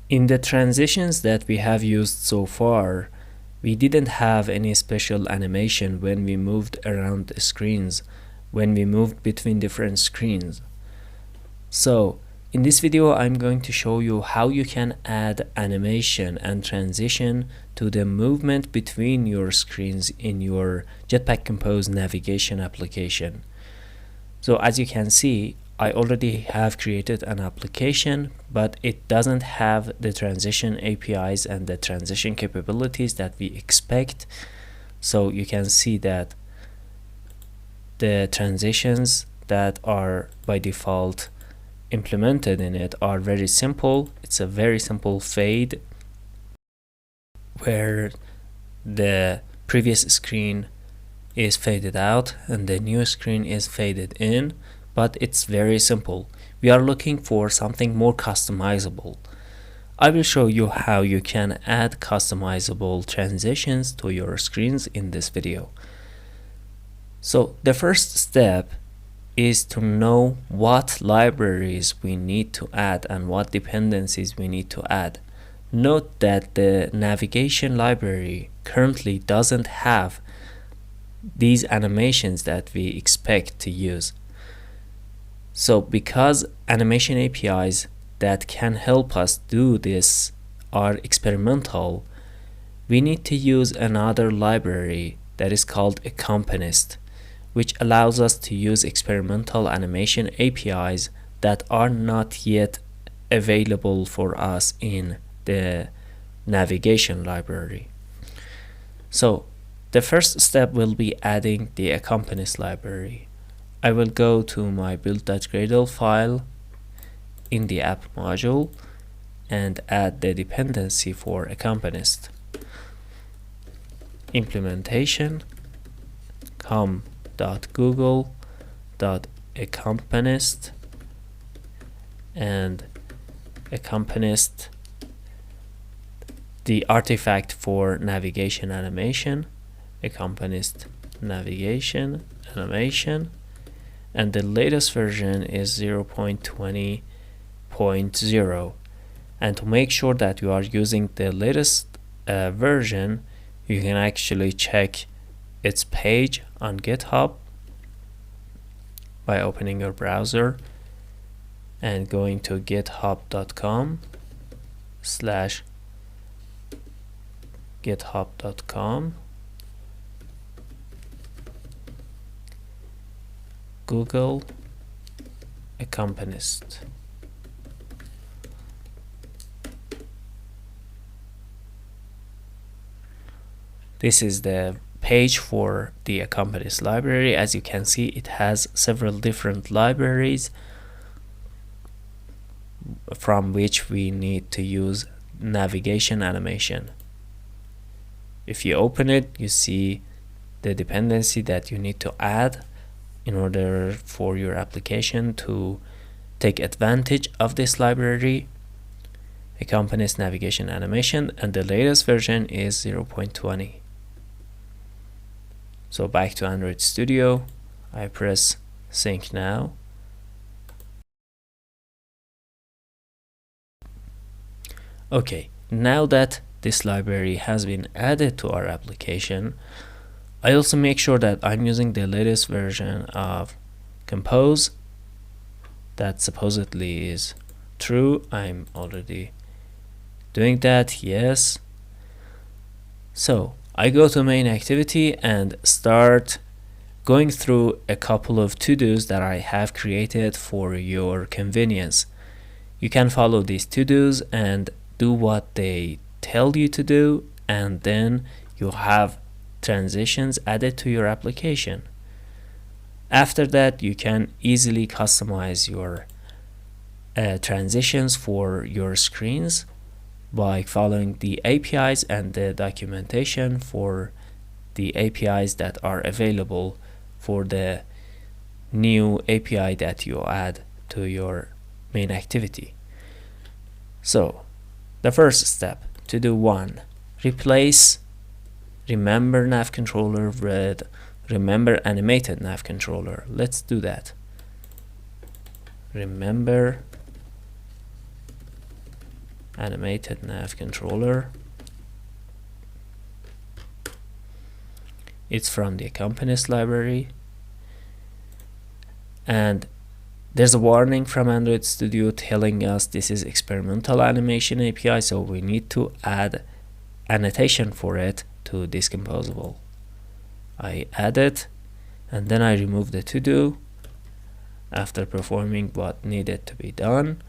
In the transitions that we have used so far, we didn't have any special animation when we moved around the screens, when we moved between different screens. So in this video, I'm going to show you how you can add animation and transition to the movement between your screens in your Jetpack Compose navigation application. So as you can see, I already have created an application, but it doesn't have the transition APIs and the transition capabilities that we expect. So you can see that the transitions that are by default implemented in it are very simple. It's a very simple fade where the previous screen is faded out and the new screen is faded in, but it's very simple. We are looking for something more customizable. I will show you how you can add customizable transitions to your screens in this video. So the first step is to know what libraries we need to add and what dependencies we need to add. Note that the navigation library currently doesn't have these animations that we expect to use. So because animation APIs that can help us do this are experimental, we need to use another library that is called Accompanist, which allows us to use experimental animation APIs that are not yet available for us in the navigation library. So the first step will be adding the Accompanist library. I will go to my build.gradle file in the app module and add the dependency for Accompanist. Implementation com.google.accompanist and Accompanist, the artifact for navigation animation, Accompanist navigation animation, and the latest version is 0.20.0. And to make sure that you are using the latest version, you can actually check its page on GitHub by opening your browser and going to github.com/github.com Google Accompanist. This is the page for the Accompanist library. As you can see, it has several different libraries from which we need to use navigation animation. If you open it, you see the dependency that you need to add in order for your application to take advantage of this library, Accompanist navigation animation, and the latest version is 0.20. So back to Android Studio, I press sync now. Okay, now that this library has been added to our application, I also make sure that I'm using the latest version of Compose. That supposedly is true. I'm already doing that, yes. So I go to main activity and start going through a couple of to-dos that I have created for your convenience. You can follow these to-dos and do what they tell you to do, and then you have transitions added to your application. After that, you can easily customize your transitions for your screens by following the APIs and the documentation for the APIs that are available for the new API that you add to your main activity. So the first step, to do 1, replace remember nav controller with remember animated nav controller. Let's do that. Remember animated nav controller. It's from the accompanist library, and there's a warning from Android Studio telling us this is experimental animation API, so we need to add annotation for it to Discomposable. I add it, and then I remove the to do after performing what needed to be done,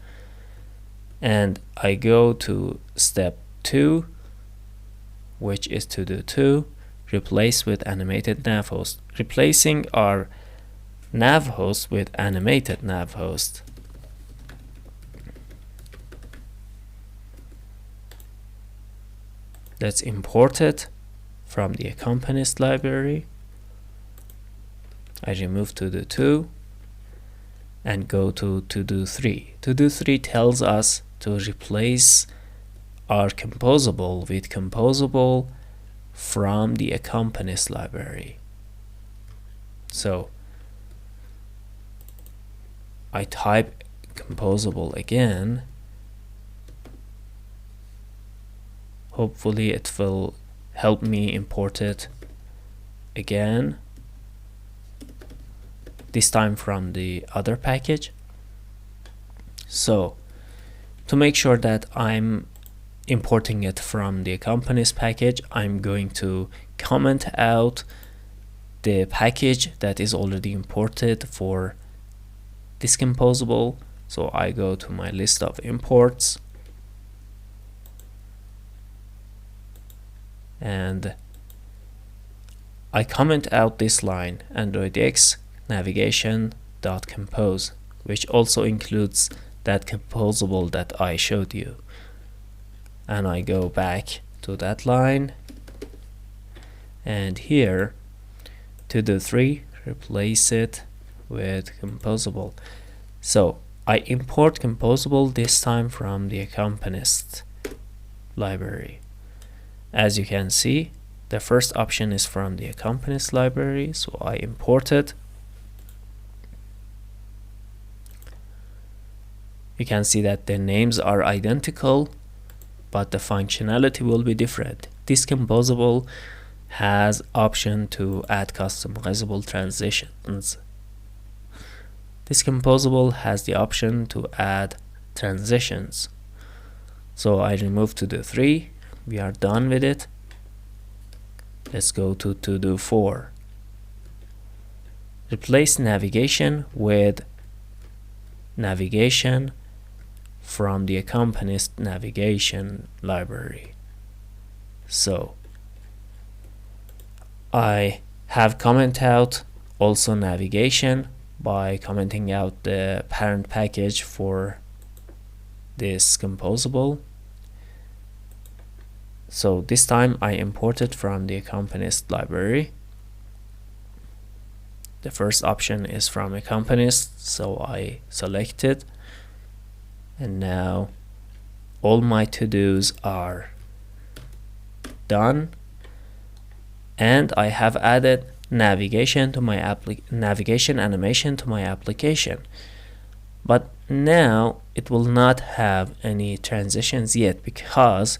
and I go to step 2, which is to do 2, replace with animated nav host, replacing our nav host with animated nav host. Let's import it from the accompanist library. I remove to do 2 and go to do 3. To do 3 tells us to replace our composable with composable from the accompanist library. So I type composable again. Hopefully it will help me import it again, this time from the other package. So to make sure that I'm importing it from the accompanist package, I'm going to comment out the package that is already imported for Discomposable. So I go to my list of imports, and I comment out this line, Android X navigation.compose, which also includes that composable that I showed you. And I go back to that line, and here to do 3, replace it with composable. So I import composable this time from the accompanist library. As you can see, the first option is from the accompanist library, so I import it. You can see that the names are identical, but the functionality will be different. Discomposable has option to add customizable transitions. Discomposable has the option to add transitions. So I remove to do 3. We are done with it. Let's go to do 4. Replace navigation with navigation from the accompanist navigation library. So I have comment out also navigation by commenting out the parent package for this composable. So this time I imported from the accompanist library. The first option is from accompanist, so I select it, and now all my to-dos are done, and I have added navigation to my navigation animation to my application. But now it will not have any transitions yet, because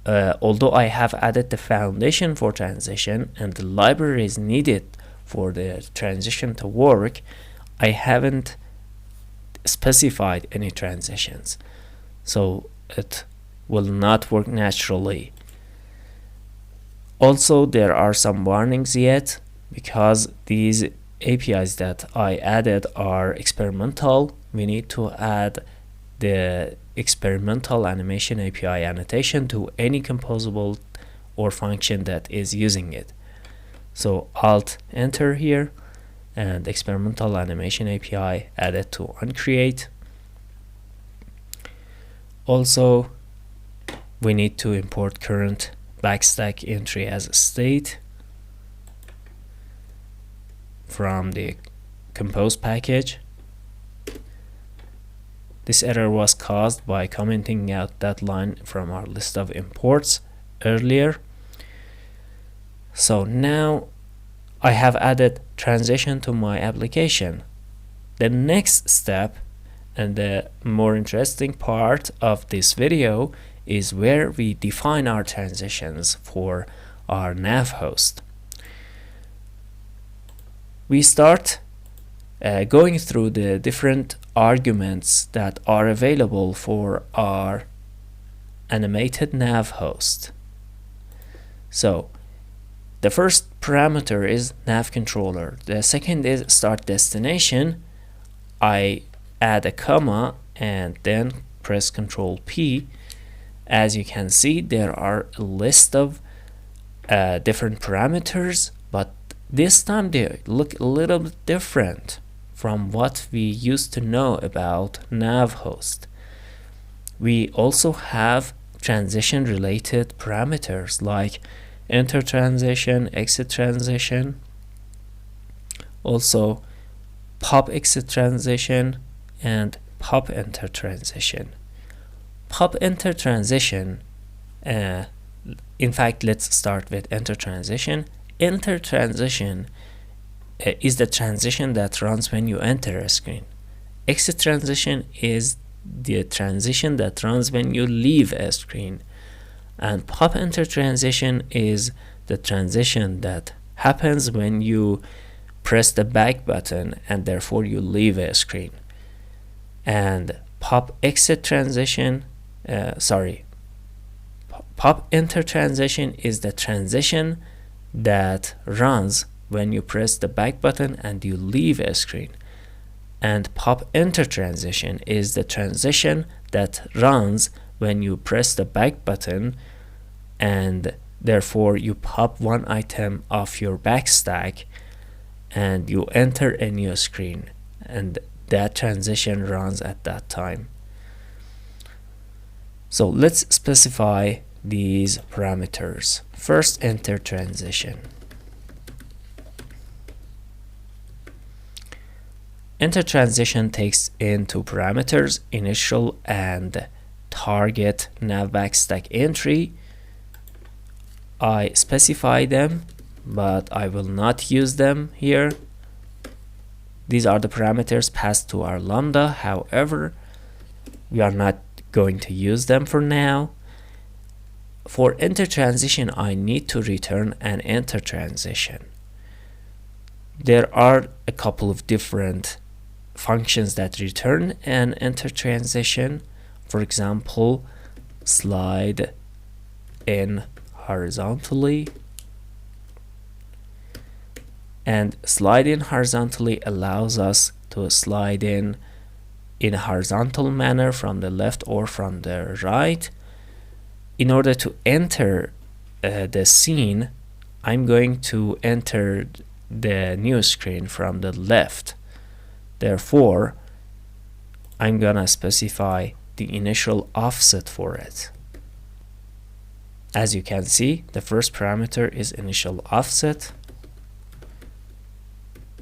although I have added the foundation for transition and the libraries needed for the transition to work, I haven't specified any transitions, so it will not work naturally. Also, there are some warnings yet, because these APIs that I added are experimental. We need to add the experimental animation API annotation to any composable or function that is using it. So Alt enter here, and experimental animation API added to onCreate. Also, we need to import current backstack entry as a state from the compose package. This error was caused by commenting out that line from our list of imports earlier. So now I have added transition to my application. The next step And the more interesting part of this video is where we define our transitions for our nav host. We start going through the different arguments that are available for our animated nav host. So the first parameter is nav controller. The second is start destination. I add a comma and then press Ctrl P. As you can see, there are a list of different parameters, but this time they look a little bit different from what we used to know about nav host. We also have transition related parameters like enter transition, exit transition, also pop exit transition, and pop enter transition. Pop enter transition, in fact, let's start with enter transition. Enter transition is the transition that runs when you enter a screen. Exit transition is the transition that runs when you leave a screen. And pop enter transition is the transition that happens when you press the back button and therefore you leave a screen. And pop exit transition, pop enter transition is the transition that runs when you press the back button and you leave a screen. And pop enter transition is the transition that runs when you press the back button and therefore you pop one item off your back stack and you enter a new screen, and that transition runs at that time. So let's specify these parameters. First, enter transition. Enter transition takes in two parameters, initial and target nav backstack entry. I specify them, but I will not use them here. These are the parameters passed to our lambda. However, we are not going to use them for now. For enter transition, I need to return an enter transition. There are a couple of different functions that return an enter transition. For example, slide in horizontally, and slide in horizontally allows us to slide in a horizontal manner from the left or from the right. In order to enter the scene, I'm going to enter the new screen from the left. Therefore, I'm gonna specify the initial offset for it. As you can see, the first parameter is initial offset,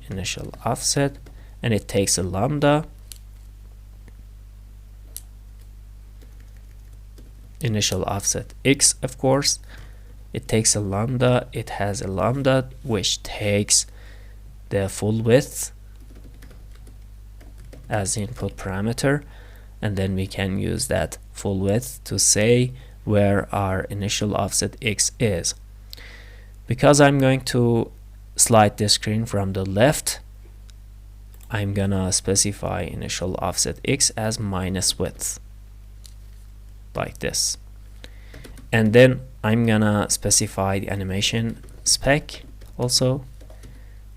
and it takes a lambda, initial offset x, of course. It takes a lambda, it has a lambda which takes the full width as the input parameter, and then we can use that full width to say where our initial offset x is. Because I'm going to slide the screen from the left, I'm gonna specify initial offset x as minus width, like this. And then I'm gonna specify the animation spec also,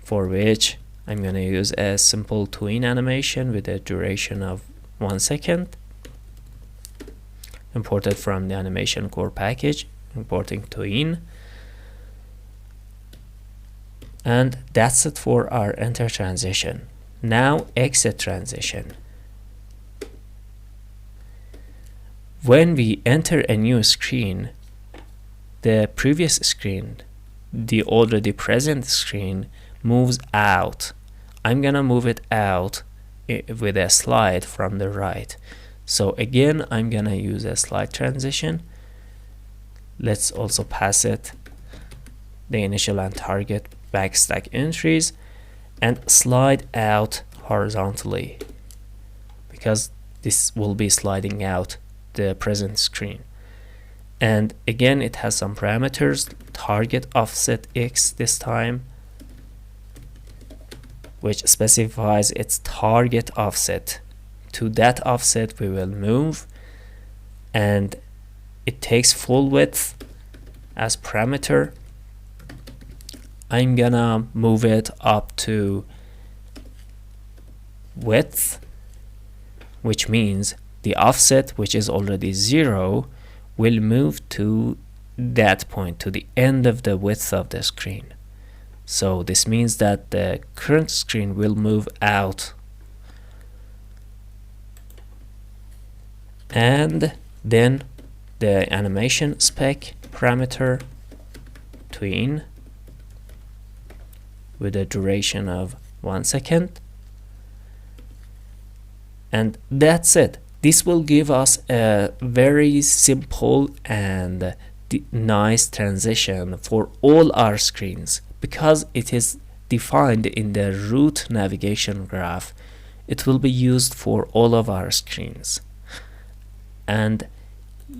for which I'm gonna use a simple tween animation with a duration of 1 second, imported from the animation core package, importing tween. And that's it for our enter transition. Now exit transition. When we enter a new screen, the previous screen, the already present screen, moves out. I'm gonna move it out with a slide from the right. So again, I'm gonna use a slide transition. Let's also pass it the initial and target backstack entries and slide out horizontally. because this will be sliding out the present screen. And again, it has some parameters, target offset X this time, which specifies its target offset. To that offset we will move, and it takes full width as parameter. I'm gonna move it up to width, which means the offset, which is already 0, will move to that point, to the end of the width of the screen. So this means that the current screen will move out. And then the animation spec parameter tween with a duration of 1 second. And that's it. This will give us a very simple and nice transition for all our screens. Because it is defined in the root navigation graph, it will be used for all of our screens. And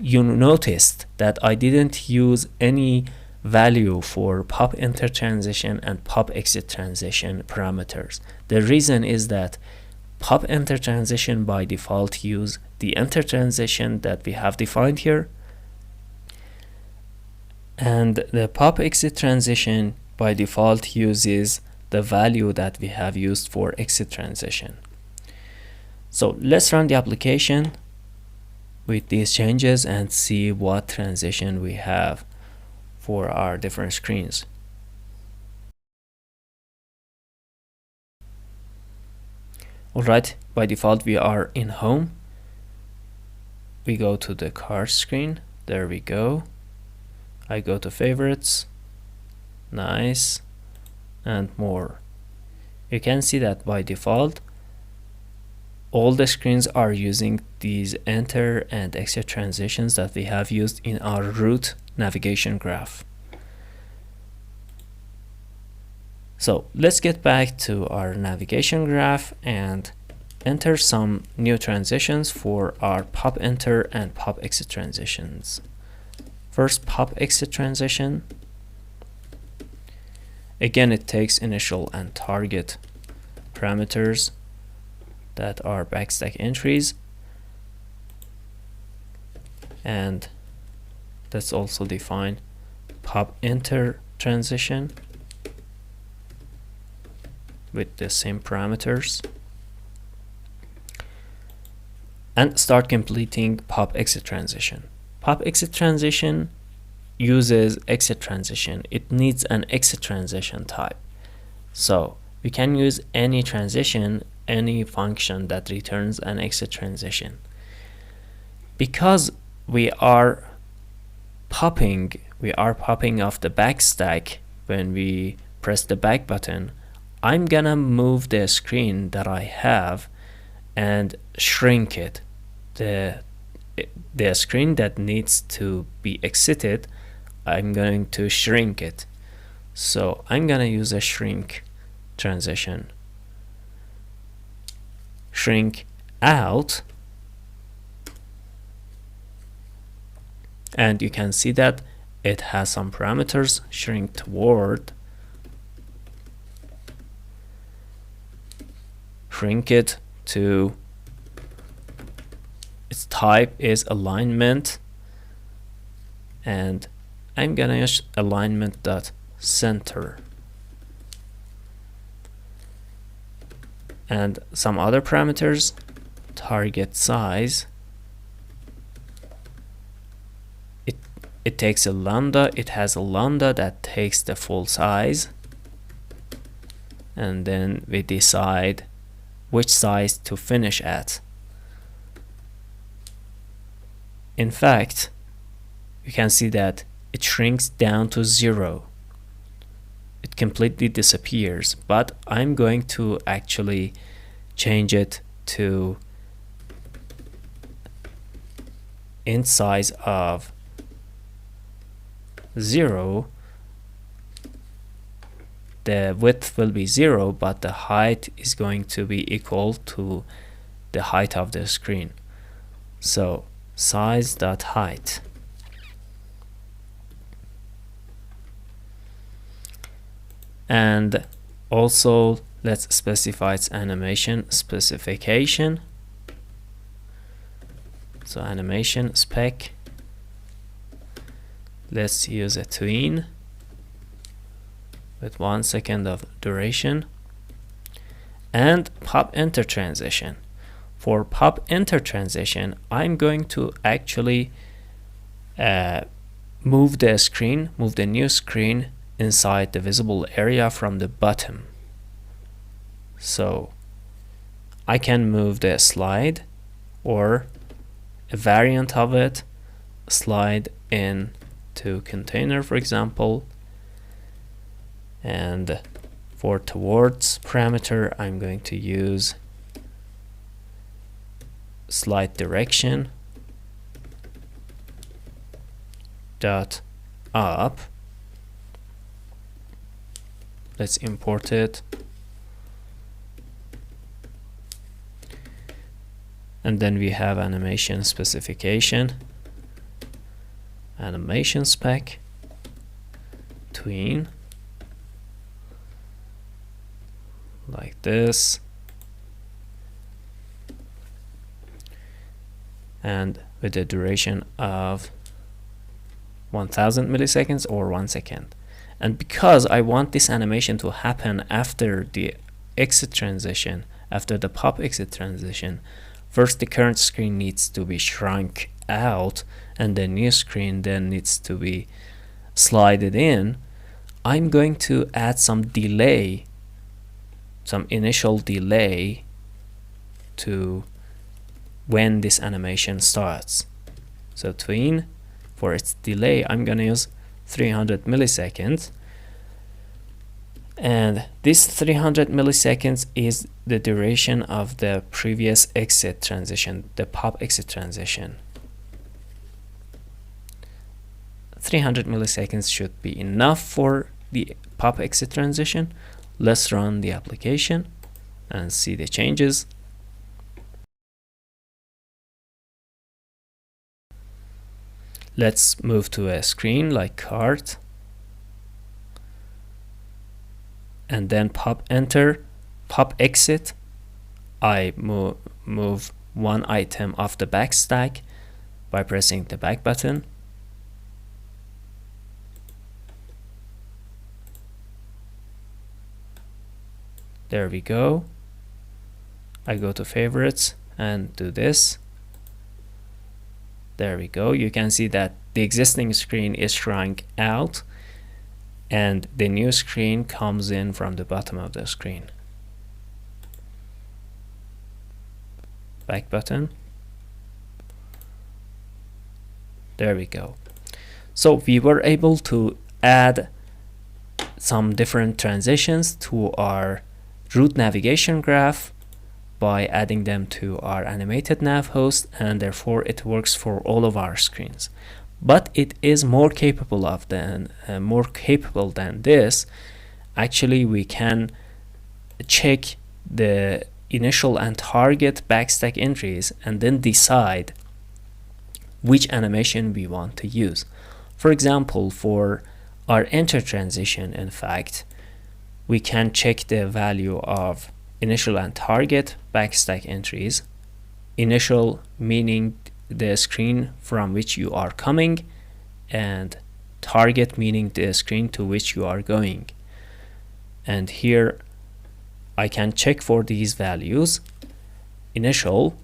you noticed that I didn't use any value for pop enter transition and pop exit transition parameters. The reason is that pop enter transition by default use the enter transition that we have defined here, and the pop exit transition by default uses the value that we have used for exit transition. So let's run the application with these changes and see what transition we have for our different screens. Alright, by default we are in home. We go to the car screen. There we go. I go to favorites, nice, and more. You can see that by default all the screens are using these enter and exit transitions that we have used in our root navigation graph. So let's get back to our navigation graph and enter some new transitions for our pop enter and pop exit transitions. First, pop exit transition. Again, it takes initial and target parameters that are backstack entries, and let's also define pop enter transition with the same parameters, and start completing pop exit transition. Pop exit transition uses exit transition. It needs an exit transition type. So we can use any transition, any function that returns an exit transition. Because we are popping off the backstack when we press the back button, I'm gonna move the screen that I have and shrink it. The screen that needs to be exited, I'm going to shrink it. So I'm gonna use a shrink transition. Shrink out, and you can see that it has some parameters. Shrink toward, shrink it to, its type is alignment, and I'm gonna use alignment dot center. And some other parameters, target size. It takes a lambda. It has a lambda that takes the full size, and then we decide which size to finish at. In fact, you can see that it shrinks down to 0. It completely disappears, but I'm going to actually change it to int size of 0. The width will be 0, but the height is going to be equal to the height of the screen. So size.height. And also let's specify its animation specification. So animation spec, let's use a tween with 1 second of duration. And pop enter transition. For pop enter transition, I'm going to actually move the new screen inside the visible area from the bottom. So I can move the slide, or a variant of it, slide in to container, for example. And for towards parameter, I'm going to use slide direction dot up. Let's import it. And then we have animation specification, animation spec, tween, like this, and with a duration of 1000 milliseconds or 1 second. And because I want this animation to happen after the exit transition, after the pop exit transition, first the current screen needs to be shrunk out and the new screen then needs to be slided in. I'm going to add some delay, some initial delay to when this animation starts. So tween, for its delay, I'm gonna use 300 milliseconds. And this 300 milliseconds is the duration of the previous exit transition, the pop exit transition. 300 milliseconds should be enough for the pop exit transition. Let's run the application and see the changes. Let's move to a screen like cart, and then pop enter, pop exit. I move one item off the back stack by pressing the back button. There we go. I go to favorites and do this. There we go. You can see that the existing screen is shrunk out and the new screen comes in from the bottom of the screen. Back button. There we go. So we were able to add some different transitions to our route navigation graph by adding them to our animated nav host, and therefore it works for all of our screens. But it is more capable than this. Actually, we can check the initial and target backstack entries and then decide which animation we want to use. For example, for our enter transition, in fact, we can check the value of initial and target backstack entries. Initial meaning the screen from which you are coming, and target meaning the screen to which you are going. And here I can check for these values, initial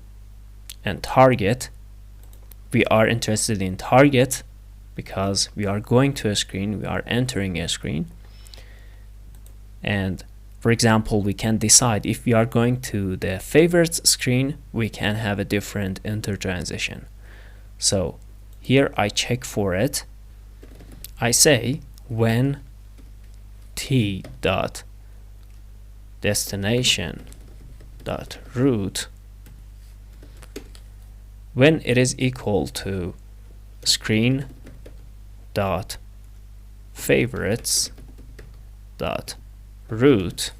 and target. We are interested in target because we are going to a screen, we are entering a screen. And for example, we can decide if we are going to the favorites screen, we can have a different enter transition. So here I check for it. I say when t dot destination dot route, when it is equal to screen dot favorites dot route,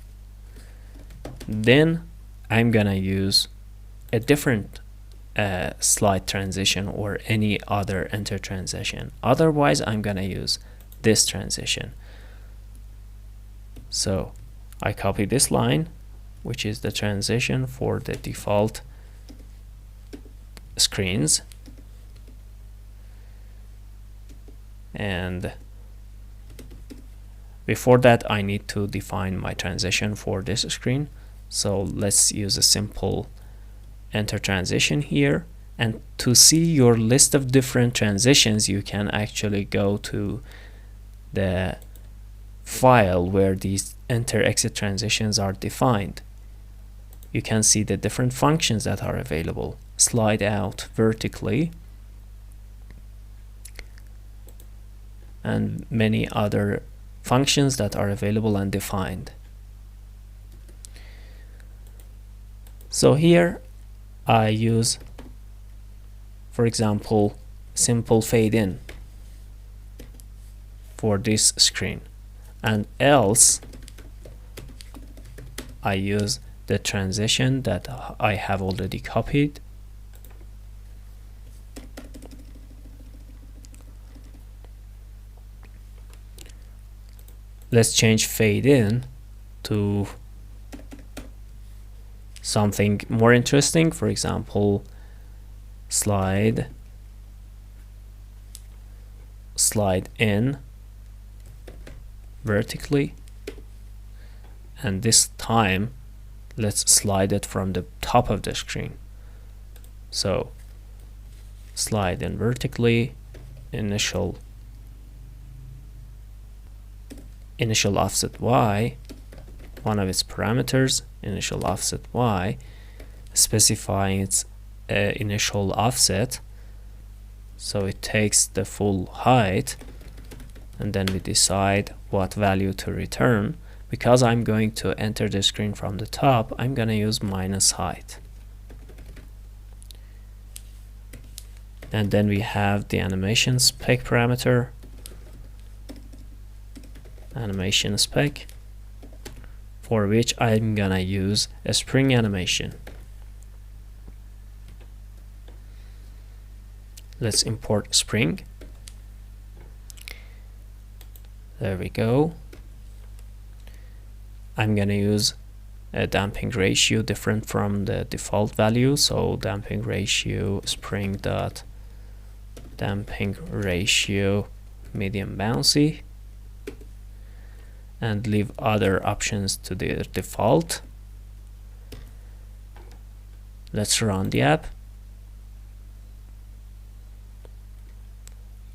then I'm gonna use a different slide transition or any other enter transition. Otherwise, I'm gonna use this transition. So I copy this line, which is the transition for the default screens, and before that I need to define my transition for this screen. So let's use a simple enter transition here, and to see your list of different transitions you can actually go to the file where these enter exit transitions are defined. You can see the different functions that are available: slide out vertically, and many other functions that are available and defined. So here I use, for example, simple fade in for this screen, and else I use the transition that I have already copied. Let's change fade in to something more interesting. For example, slide in vertically, and this time let's slide it from the top of the screen. So slide in vertically, initial offset y, one of its parameters, initial offset y, specifying its initial offset, so it takes the full height, and then we decide what value to return. Because I'm going to enter the screen from the top, I'm going to use minus height. And then we have the animation spec parameter, animation spec, for which I'm gonna use a spring animation. Let's import spring. There we go. I'm gonna use a damping ratio different from the default value, so damping ratio spring dot damping ratio medium bouncy, and leave other options to the default. Let's run the app.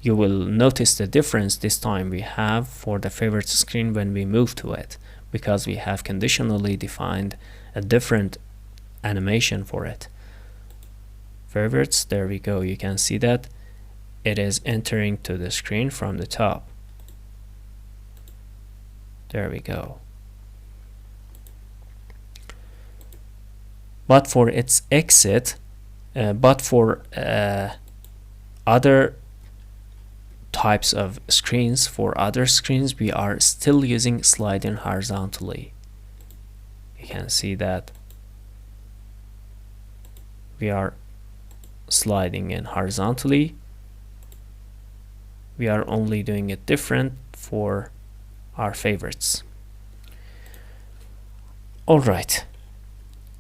You will notice the difference this time we have for the favorite screen when we move to it, because we have conditionally defined a different animation for it. Favorites, there we go. You can see that it is entering to the screen from the top. There we go. But for its exit, but for other types of screens, for other screens, we are still using slide in horizontally. You can see that we are sliding in horizontally. We are only doing it different for our favorites. Alright,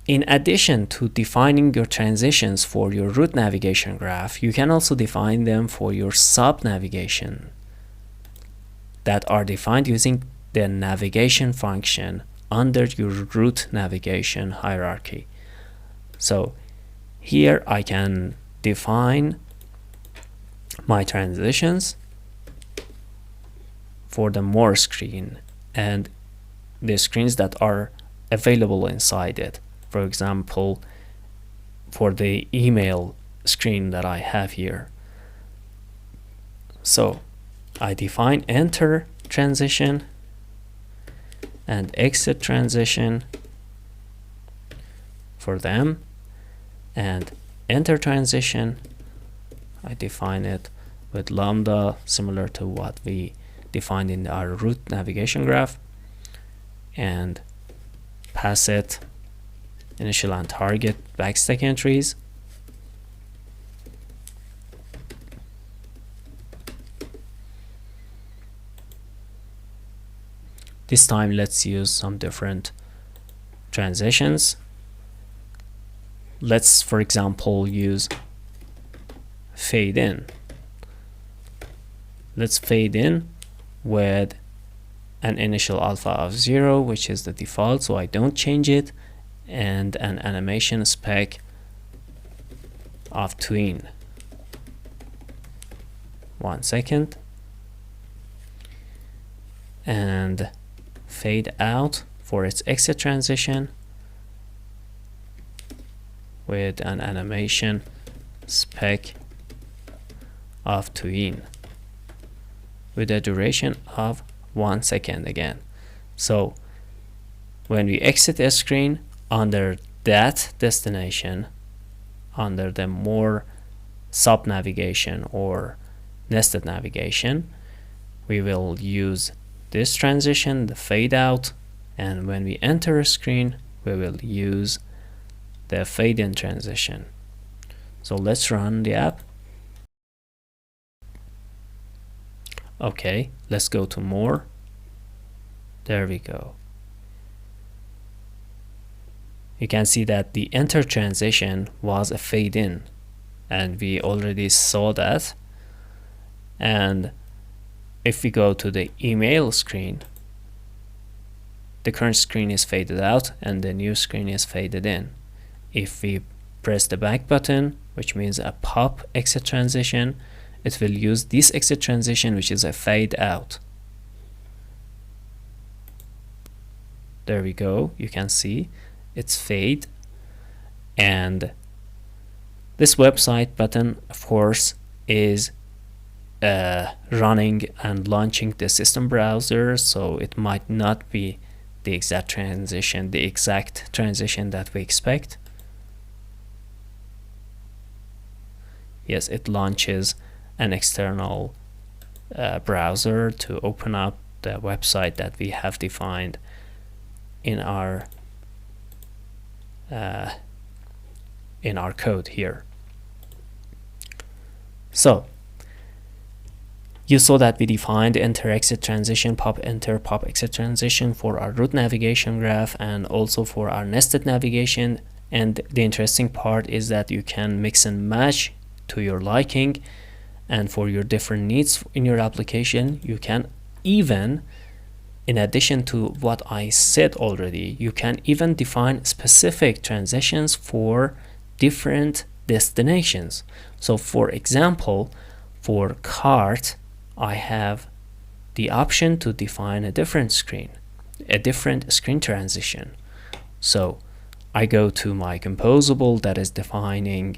in addition to defining your transitions for your root navigation graph, you can also define them for your sub navigation that are defined using the navigation function under your root navigation hierarchy. So here I can define my transitions for the more screen and the screens that are available inside it. For example, for the email screen that I have here. So I define enter transition and exit transition for them, and enter transition I define it with lambda, similar to what we defined in our root navigation graph, and pass it initial and target backstack entries. This time let's use some different transitions. Let's, for example, use fade in. Let's fade in with an initial alpha of 0, which is the default, so I don't change it, and an animation spec of tween. 1 second. And fade out for its exit transition with an animation spec of tween with a duration of 1 second again. So when we exit a screen under that destination, under the more sub navigation or nested navigation, we will use this transition, the fade out, and when we enter a screen, we will use the fade in transition. So let's run the app. Okay, let's go to more. There we go. You can see that the enter transition was a fade in, and we already saw that. And if we go to the email screen, the current screen is faded out and the new screen is faded in. If we press the back button, which means a pop exit transition, it will use this exit transition, which is a fade out. There we go. You can see it's fade. And this website button, of course, is running and launching the system browser, so it might not be the exact transition that we expect. Yes, it launches an external browser to open up the website that we have defined in our code here. So you saw that we defined enter exit transition, pop enter, pop exit transition for our root navigation graph and also for our nested navigation. And the interesting part is that you can mix and match to your liking, and for your different needs in your application, you can even, in addition to what I said already, you can even define specific transitions for different destinations. So for example, for cart, I have the option to define a different screen transition. So I go to my composable that is defining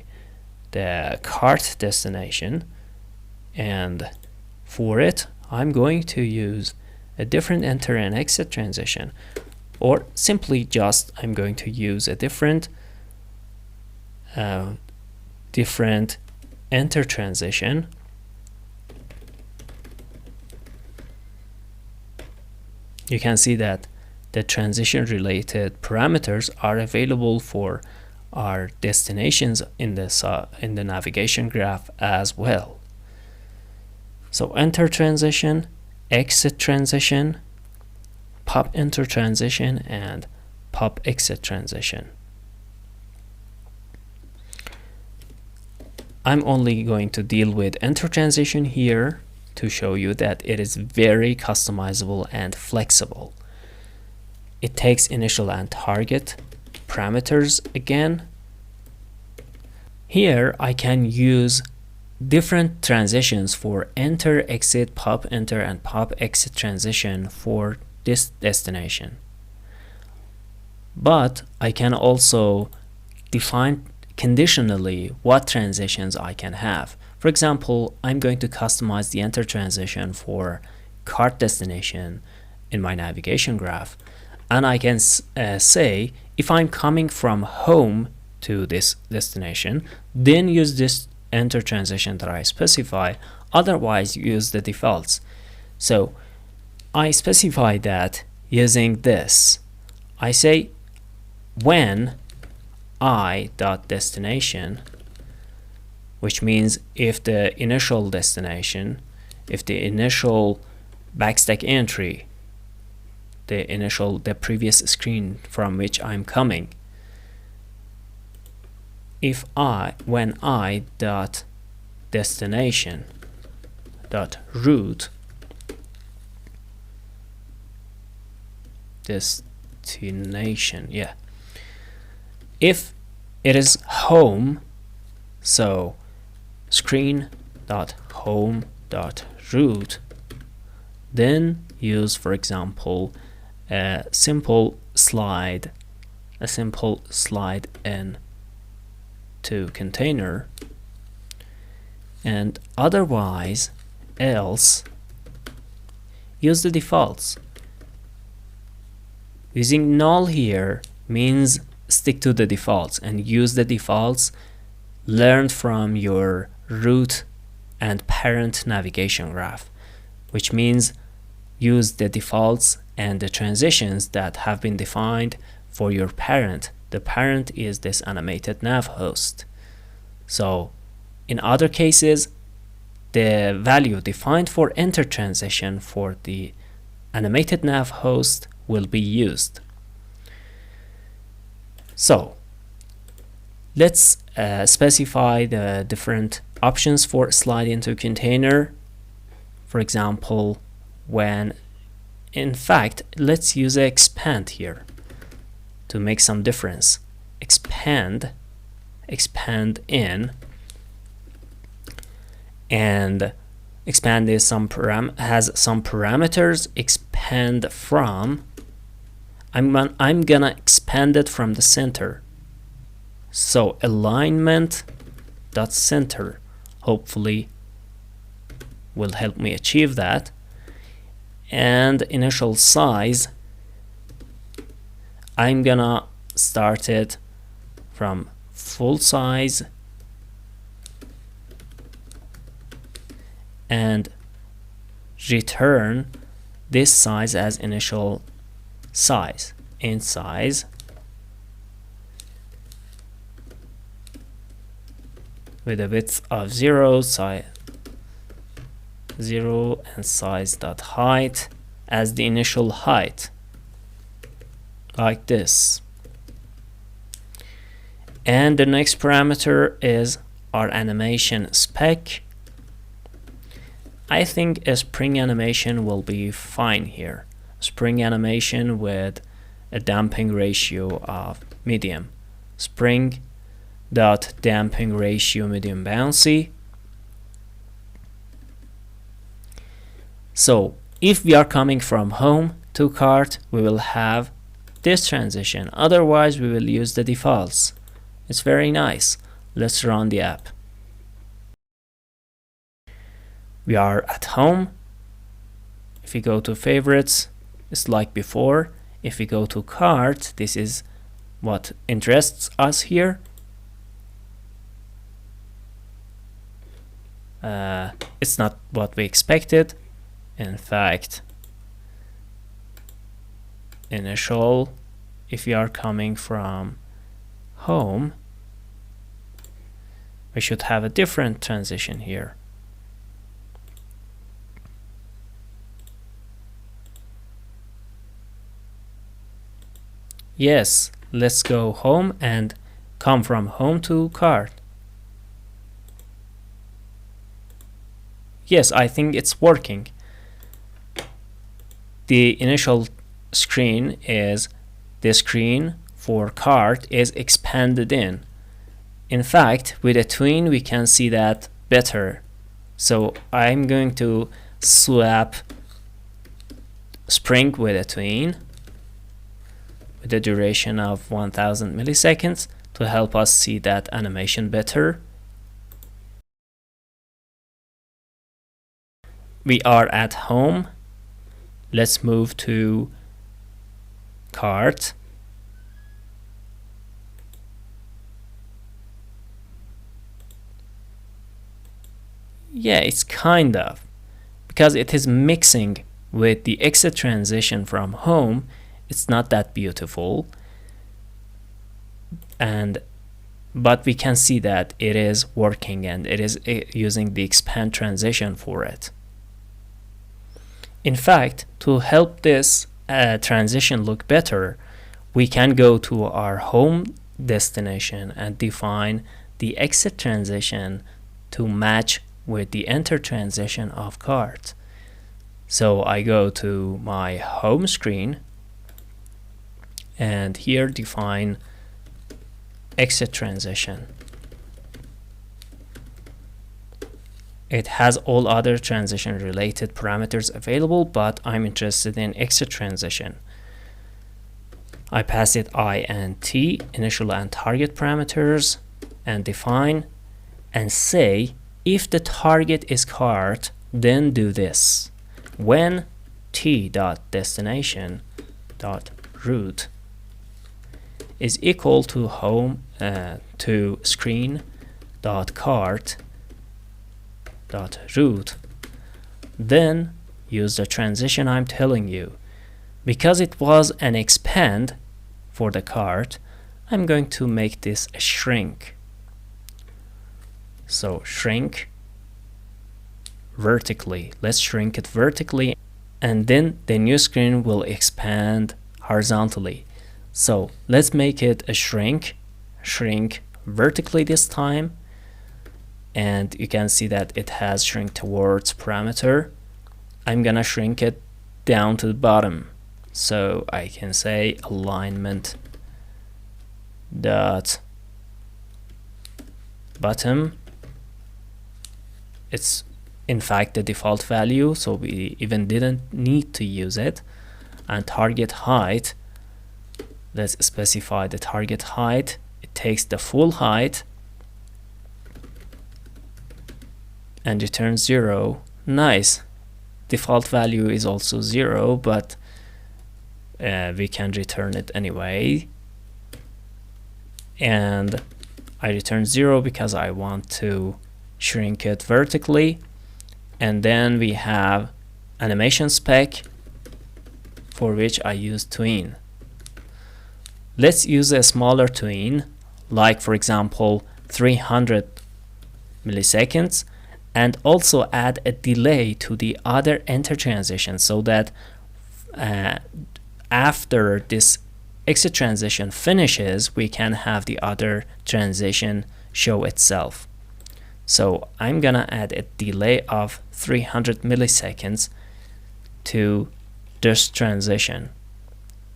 the cart destination, and for it I'm going to use a different enter and exit transition, or simply just I'm going to use a different enter transition. You can see that the transition related parameters are available for our destinations in the navigation graph as well. So enter transition, exit transition, pop enter transition, and pop exit transition. I'm only going to deal with enter transition here to show you that it is very customizable and flexible. It takes initial and target parameters again. Here I can use different transitions for enter, exit, pop enter, and pop exit transition for this destination. But I can also define conditionally what transitions I can have. For example, I'm going to customize the enter transition for cart destination in my navigation graph, and I can say if I'm coming from home to this destination, then use this enter transition that I specify, otherwise use the defaults. So I specify that using this. I say when i.destination, which means if the initial destination, if the initial backstack entry, the previous screen from which I'm coming, when I dot destination dot root destination, yeah, if it is home, so screen dot home dot root, then use, for example, a simple slide in to container, and otherwise else use the defaults. Using null here means stick to the defaults and use the defaults learned from your root and parent navigation graph, which means use the defaults and the transitions that have been defined for your parent. The parent is this animated nav host. So in other cases, the value defined for enter transition for the animated nav host will be used. So let's specify the different options for slide into container. For example, in fact, let's use expand here to make some difference. Expand in, and expand is has some parameters. Expand from, I'm gonna expand it from the center. So alignment dot center hopefully will help me achieve that. And initial size, I'm gonna start it from full size and return this size as initial size. In size with a width of 0, size 0, and size dot height as the initial height, like this. And the next parameter is our animation spec. I think a spring animation will be fine here. Spring animation with a damping ratio of medium. Spring dot damping ratio medium bouncy. So if we are coming from home to cart, we will have this transition. Otherwise, we will use the defaults. It's very nice. Let's run the app. We are at home. If we go to favorites, it's like before. If we go to cart, this is what interests us here. It's not what we expected. In fact, initial, if we are coming from home, we should have a different transition here. Yes, let's go home and come from home to cart. Yes, I think it's working. The initial screen is the screen for cart is expanded in. In fact, with a tween we can see that better. So I'm going to swap spring with a tween with a duration of 1000 milliseconds to help us see that animation better. We are at home. Let's move to cart. Yeah, it's kind of, because it is mixing with the exit transition from home. It's not that beautiful. and but we can see that it is working, and it is using the expand transition for it. In fact, to help this transition look better, we can go to our home destination and define the exit transition to match with the enter transition of cart. So I go to my home screen and here define exit transition. It has all other transition related parameters available, but I'm interested in exit transition. I pass it I and T, initial and target parameters, and define and say if the target is cart, then do this. When t.destination.route is equal to home to screen.cart.route, then use the transition I'm telling you. Because it was an expand for the cart, I'm going to make this a shrink. So shrink vertically. Let's shrink it vertically, and then the new screen will expand horizontally. So let's make it a shrink vertically this time, and you can see that it has shrink towards parameter. I'm gonna shrink it down to the bottom, so I can say alignment dot bottom. It's in fact the default value, so we even didn't need to use it. And target height, let's specify the target height. It takes the full height and returns 0. Nice. Default value is also 0, but we can return it anyway. And I return 0 because I want to shrink it vertically. And then we have animation spec, for which I use tween. Let's use a smaller tween, like for example 300 milliseconds, and also add a delay to the other enter transition, so that after this exit transition finishes, we can have the other transition show itself. So I'm gonna add a delay of 300 milliseconds to this transition,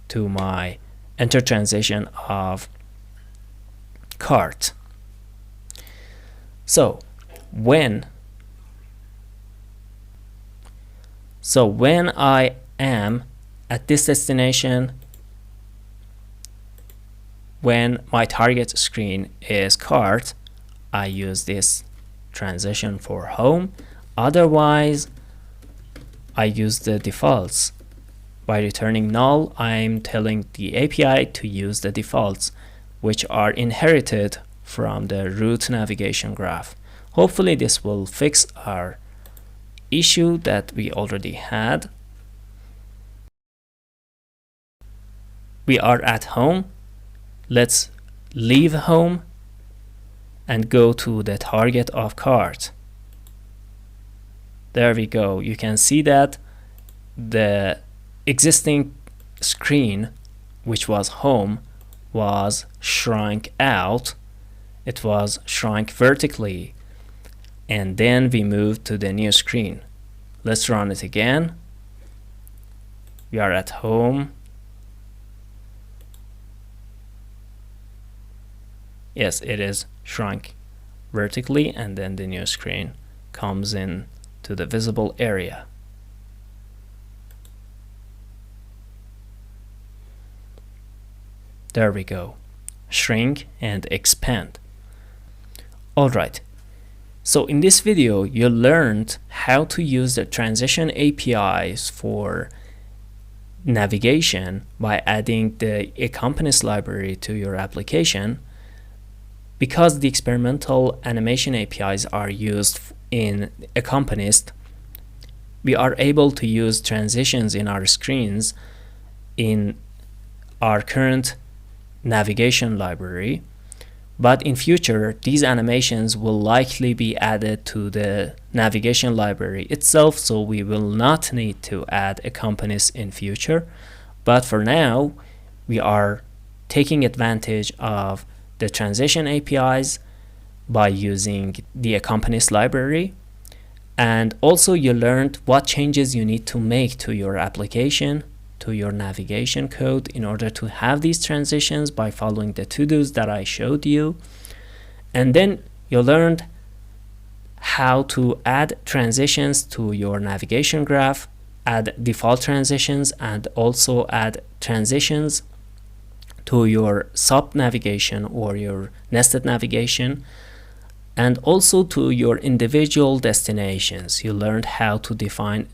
to my enter transition of cart. So when I am at this destination, when my target screen is cart, I use this transition for home. Otherwise, I use the defaults. By returning null, I'm telling the API to use the defaults, which are inherited from the route navigation graph. Hopefully this will fix our issue that we already had. We are at home. Let's leave home and go to the target of cart. There we go. You can see that the existing screen, which was home, was shrunk out. It was shrunk vertically, and then we moved to the new screen. Let's run it again. We are at home. Yes, it is shrunk vertically, and then the new screen comes in to the visible area. There we go. Shrink and expand. Alright, so in this video you learned how to use the transition APIs for navigation by adding the accompanist library to your application. Because the experimental animation APIs are used in accompanist, we are able to use transitions in our screens in our current navigation library. But in future, these animations will likely be added to the navigation library itself, so we will not need to add accompanist in future. But for now, we are taking advantage of the transition APIs by using the accompanist library. And also you learned what changes you need to make to your application, to your navigation code in order to have these transitions by following the to-dos that I showed you. And then you learned how to add transitions to your navigation graph, add default transitions, and also add transitions to your sub navigation or your nested navigation, and also to your individual destinations. You learned how to define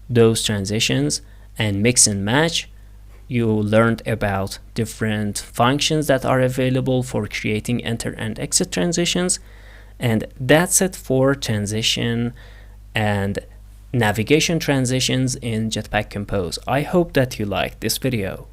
those transitions and mix and match. You learned about different functions that are available for creating enter and exit transitions. And that's it for transition and navigation transitions in Jetpack Compose. I hope that you liked this video.